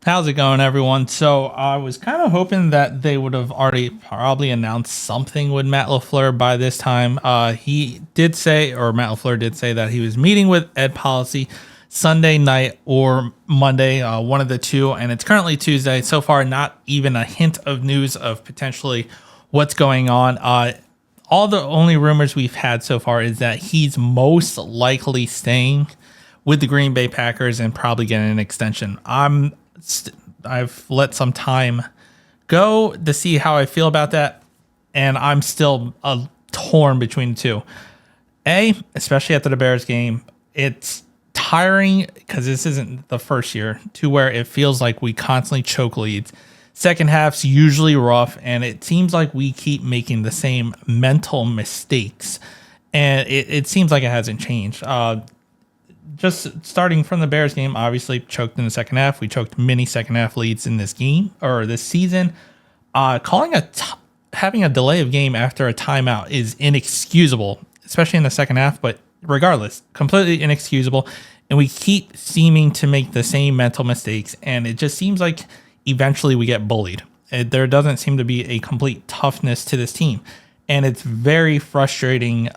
How's it going, everyone? So I was kind of hoping that they would have already probably announced something with Matt LaFleur by this time. He did say, or Matt LaFleur did say, that he was meeting with Ed Policy Sunday night or Monday, one of the two, and it's currently Tuesday. So far, not even a hint of news of potentially what's going on. All the only rumors we've had so far is that he's most likely staying with the Green Bay Packers and probably getting an extension. I've let some time go to see how I feel about that, and I'm still torn between the two. Especially after the Bears game, it's tiring because this isn't the first year to where it feels like we constantly choke leads. Second half's usually rough, and it seems like we keep making the same mental mistakes, and it seems like it hasn't changed. Just starting from the Bears game, obviously choked in the second half. We choked many second half leads in this game or this season. Having a delay of game after a timeout is inexcusable, especially in the second half. But regardless, completely inexcusable. And we keep seeming to make the same mental mistakes, and it just seems like eventually we get bullied. There doesn't seem to be a complete toughness to this team, and it's very frustrating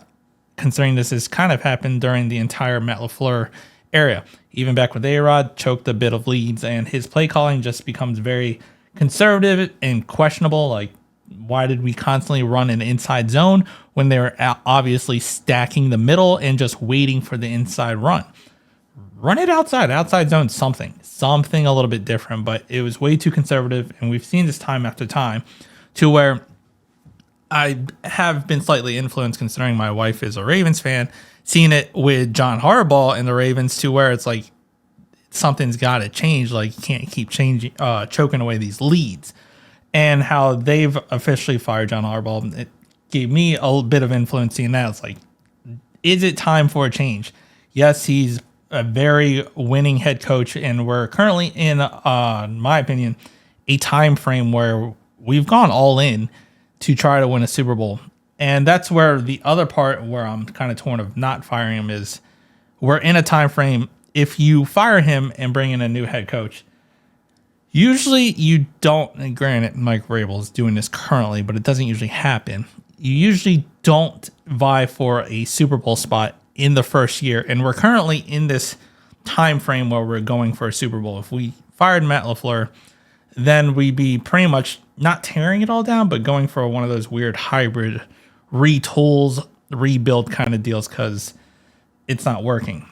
considering this has kind of happened during the entire Matt LaFleur era. Even back with A-Rod, choked a bit of leads, and his play calling just becomes very conservative and questionable. Like, why did we constantly run an inside zone when they were obviously stacking the middle and just waiting for the inside run? Run it outside zone, something a little bit different, but it was way too conservative, and we've seen this time after time to where I have been slightly influenced, considering my wife is a Ravens fan, seeing it with John Harbaugh and the Ravens to where it's like something's got to change. Like, you can't keep choking away these leads, and how they've officially fired John Harbaugh. It gave me a bit of influence seeing that. It's like, is it time for a change? Yes, he's a very winning head coach, and we're currently in my opinion, a time frame where we've gone all in to try to win a Super Bowl. And that's where the other part where I'm kind of torn of not firing him is we're in a time frame. If you fire him and bring in a new head coach, usually you don't, and granted, Mike Vrabel is doing this currently, but it doesn't usually happen. You usually don't vie for a Super Bowl spot in the first year. And we're currently in this time frame where we're going for a Super Bowl. If we fired Matt LaFleur, then we'd be pretty much not tearing it all down, but going for one of those weird hybrid retools, rebuild kind of deals because it's not working.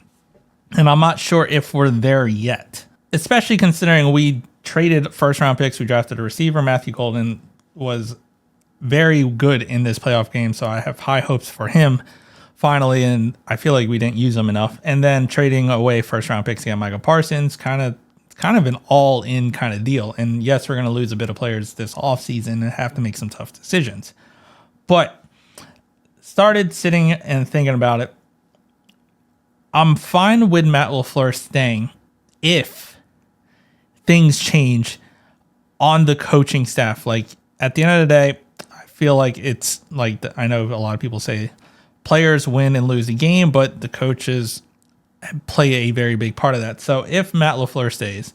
And I'm not sure if we're there yet, especially considering we traded first round picks. We drafted a receiver. Matthew Golden was very good in this playoff game, so I have high hopes for him finally, and I feel like we didn't use him enough. And then trading away first round picks to get Michael Parsons, kind of an all-in kind of deal. And yes, we're going to lose a bit of players this offseason and have to make some tough decisions. But started sitting and thinking about it. I'm fine with Matt LaFleur staying if things change on the coaching staff. Like, at the end of the day, I feel like it's like, I know a lot of people say players win and lose the game, but the coaches play a very big part of that. So if Matt LaFleur stays,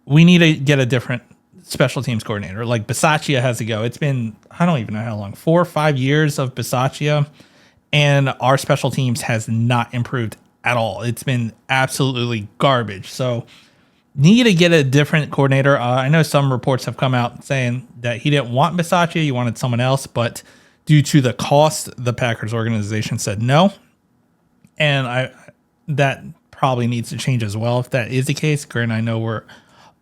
we need to get a different special teams coordinator. Like, Bisaccia has to go. It's been, I don't even know how long, 4 or 5 years of Bisaccia, and our special teams has not improved at all. It's been absolutely garbage. So need to get a different coordinator. I know some reports have come out saying that he didn't want Bisaccia, he wanted someone else, but due to the cost, the Packers organization said no. And that probably needs to change as well if that is the case. Granted, I know we're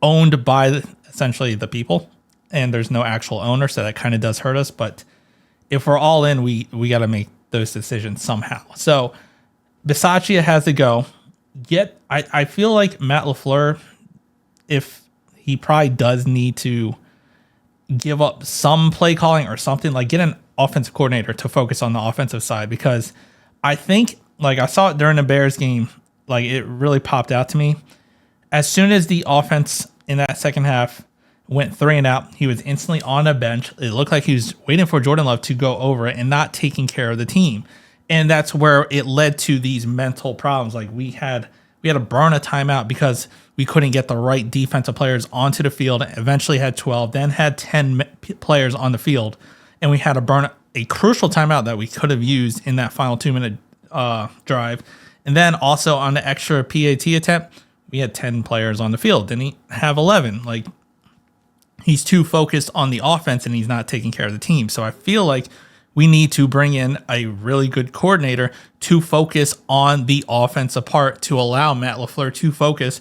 owned by essentially the people, and there's no actual owner, so that kind of does hurt us. But if we're all in, we got to make those decisions somehow. So Bisaccia has to go. I feel like Matt LaFleur, if he probably does need to give up some play calling or something, like get an offensive coordinator to focus on the offensive side, because I think, like, I saw it during the Bears game, like, it really popped out to me. As soon as the offense in that second half went 3 and out, he was instantly on a bench. It looked like he was waiting for Jordan Love to go over it and not taking care of the team. And that's where it led to these mental problems. Like, we had We had to burn a timeout because we couldn't get the right defensive players onto the field. Eventually had 12, then had 10 players on the field. And we had to burn a crucial timeout that we could have used in that final 2-minute drive. And then also on the extra PAT attempt, we had 10 players on the field. Didn't he have 11? Like, he's too focused on the offense and he's not taking care of the team. So I feel like we need to bring in a really good coordinator to focus on the offensive part, to allow Matt LaFleur to focus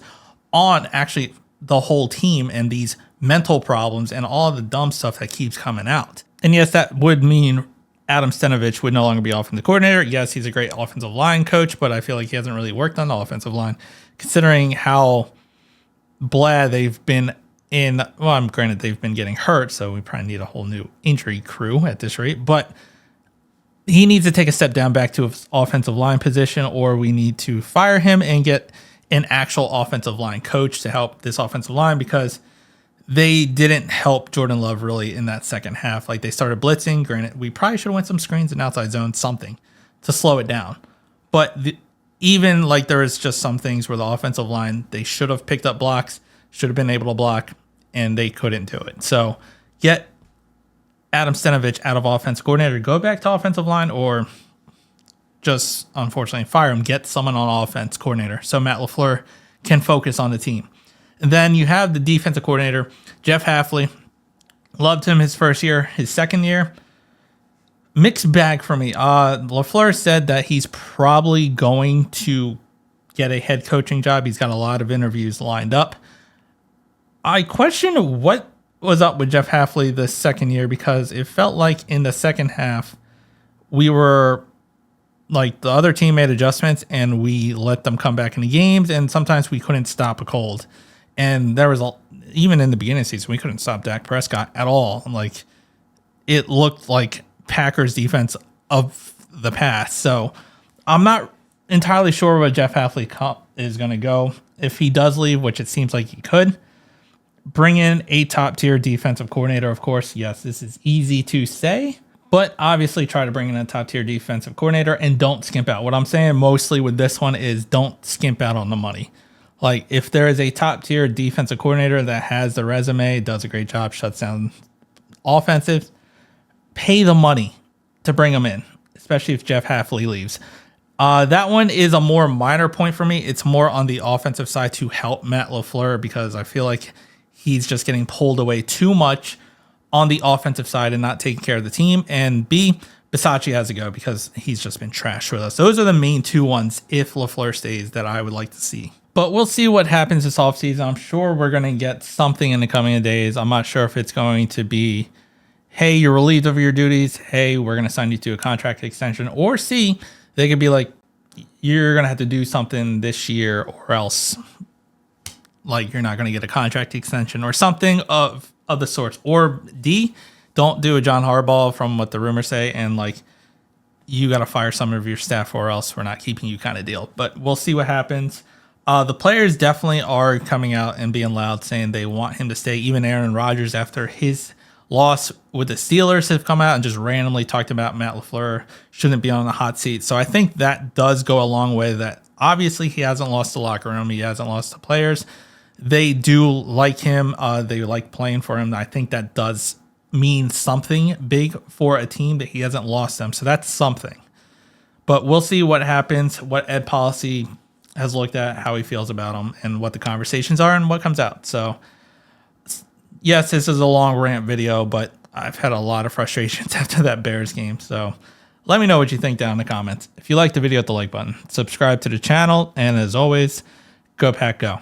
on actually the whole team and these mental problems and all the dumb stuff that keeps coming out. And yes, that would mean Adam Stenavich would no longer be offensive coordinator. Yes, he's a great offensive line coach, but I feel like he hasn't really worked on the offensive line, considering how blah they've been in. Well, I'm granted they've been getting hurt, so we probably need a whole new injury crew at this rate. But he needs to take a step down back to his offensive line position, or we need to fire him and get an actual offensive line coach to help this offensive line, because they didn't help Jordan Love really in that second half. Like, they started blitzing. Granted, we probably should have went some screens and outside zone, something to slow it down. But even like, there is just some things where the offensive line, they should have picked up blocks, should have been able to block, and they couldn't do it. So get Adam Stenavich out of offensive coordinator, go back to offensive line, or just unfortunately fire him, get someone on offense coordinator so Matt LaFleur can focus on the team. And then you have the defensive coordinator, Jeff Hafley. Loved him his first year. His second year, mixed bag for me. LaFleur said that he's probably going to get a head coaching job. He's got a lot of interviews lined up. I question what was up with Jeff Hafley the second year, because it felt like in the second half, we were like, the other team made adjustments and we let them come back in the games, and sometimes we couldn't stop a cold. And there was even in the beginning of the season, we couldn't stop Dak Prescott at all. Like, it looked like Packers defense of the past. So I'm not entirely sure where Jeff Hafley is going to go. If he does leave, which it seems like he could, bring in a top tier defensive coordinator. Of course, yes, this is easy to say, but obviously try to bring in a top tier defensive coordinator and don't skimp out. What I'm saying mostly with this one is don't skimp out on the money. Like, if there is a top tier defensive coordinator that has the resume, does a great job, shuts down offensive, pay the money to bring them in, especially if Jeff Hafley leaves. That one is a more minor point for me. It's more on the offensive side to help Matt LaFleur, because I feel like he's just getting pulled away too much on the offensive side and not taking care of the team. And B, Bisaccia has to go because he's just been trash with us. Those are the main two ones, if LaFleur stays, that I would like to see. But we'll see what happens this offseason. I'm sure we're going to get something in the coming days. I'm not sure if it's going to be, hey, you're relieved of your duties. Hey, we're going to sign you to a contract extension. Or C, they could be like, you're going to have to do something this year or else, like, you're not going to get a contract extension or something of the sorts. Or D, don't do a John Harbaugh from what the rumors say, and like, you got to fire some of your staff or else we're not keeping you kind of deal. But we'll see what happens. The players definitely are coming out and being loud, saying they want him to stay. Even Aaron Rodgers, after his loss with the Steelers, have come out and just randomly talked about Matt LaFleur shouldn't be on the hot seat. So I think that does go a long way, that obviously he hasn't lost the locker room. He hasn't lost the players. They do like him. They like playing for him. I think that does mean something big for a team, that he hasn't lost them. So that's something. But we'll see what happens, what Ed Policy has looked at, how he feels about him, and what the conversations are and what comes out. So yes, this is a long rant video, but I've had a lot of frustrations after that Bears game. So let me know what you think down in the comments. If you liked the video, hit the like button, subscribe to the channel, and as always, go Pack Go.